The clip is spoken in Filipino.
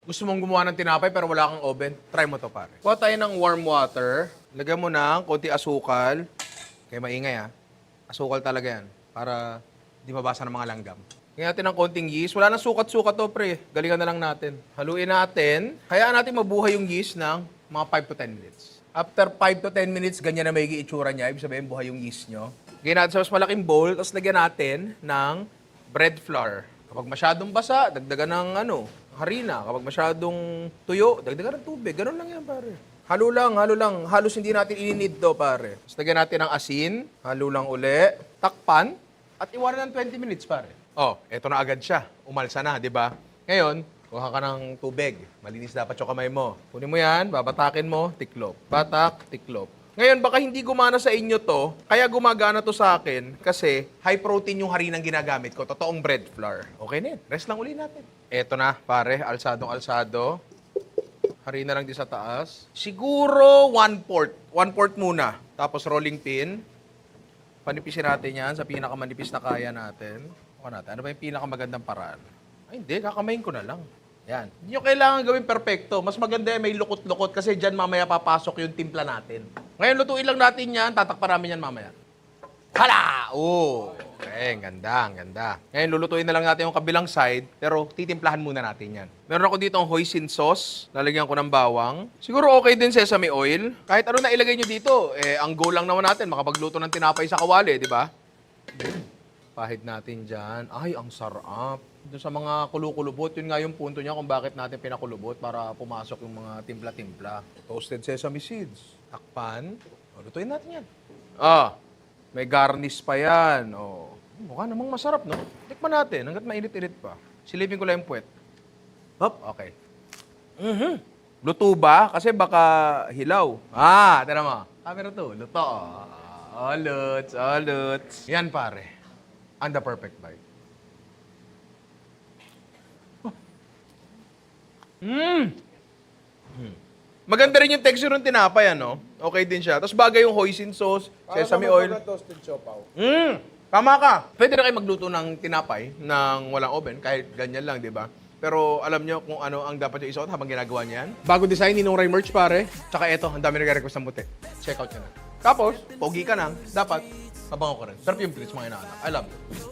Gusto mong gumawa ng tinapay pero wala kang oven? Try mo to, pare. Kuha tayo ng warm water. Lagyan mo ng konti asukal. Kaya maingay, ha? Asukal talaga yan. Para di mabasa ng mga langgam. Lagyan natin ng konting yeast. Wala nang sukat-sukat to, pre. Galingan na lang natin. Haluin natin. Hayaan natin mabuhay yung yeast ng mga 5 to 10 minutes. After 5 to 10 minutes, ganyan na may itsura niya. Ibig sabihin, buhay yung yeast nyo. Lagyan natin sa mas malaking bowl. Tapos lagyan natin ng bread flour. Kapag masyadong basa, dagdagan ng harina. Kapag masyadong tuyo, dagdagan ng tubig. Ganun lang yan, pare. Halo lang, halo lang. Halos hindi natin ininid to, pare. Tapos lagyan natin ng asin. Halo lang uli. Takpan. At iwanan ng 20 minutes, pare. Oh, eto na agad siya. Umalsa na, di ba? Ngayon, kuha ka ng tubig. Malinis dapat yung kamay mo. Kunin mo yan, babatakin mo, tiklop. Batak, tiklop. Ngayon, baka hindi gumana sa inyo to, kaya gumagana to sa akin kasi high protein yung harinang ginagamit ko. Totoong bread flour. Okay na yun. Rest lang uli natin. Eto na, pare. Alsadong-alsado. Harina lang di sa taas. Siguro 1/4. 1/4 muna. Tapos rolling pin. Panipisin natin yan sa pinakamanipis na kaya natin. Ano ba yung pinakamagandang paraan? Ay, hindi. Kakamayin ko na lang. Yan. Hindi nyo kailangan gawin perfecto. Mas maganda may lukot-lukot kasi dyan mamaya papasok yung timpla natin. Ngayon, lutuin lang natin yan. Tatakpan namin yan mamaya. Hala! Oh! Okay, ang ganda. Ngayon, lulutuin na lang natin yung kabilang side, pero titimplahan muna natin yan. Meron ako dito ang hoisin sauce. Lalagyan ko ng bawang. Siguro okay din sesame oil. Kahit ano na ilagay nyo dito, ang goal lang naman natin, makapagluto ng tinapay sa kawali, di ba? Pahid natin dyan. Ay, ang sarap. Doon sa mga kulukulubot, yun nga yung punto niya kung bakit natin pinakulubot para pumasok yung mga timpla-timpla. Toasted sesame seeds. Takpan. O, lutuin natin yan. May garnish pa yan. O, mukha namang masarap, no? Tikman natin hanggat mainit-init pa. Silipin ko lang yung puwet. Hop, okay. Luto ba? Kasi baka hilaw. Tira mo. Camera to. Luto. Oluts. Yan, pare. And the perfect bite. Maganda rin yung texture ng tinapay, ano? Okay din siya. Tapos bagay yung hoisin sauce, sesame oil. toasted siopaw. Tama ka. Pwede na kayo magluto ng tinapay ng walang oven, kahit ganyan lang, di ba? Pero alam nyo kung ano ang dapat yung isuot habang ginagawa niyan? Bago design, Ninong Ray merch, pare. Tsaka eto, ang dami nag-request ng buti. Check out nyo na. Tapos, pogi ka na, dapat, mabango ka rin. Perfume please, mga inaanak. I love you.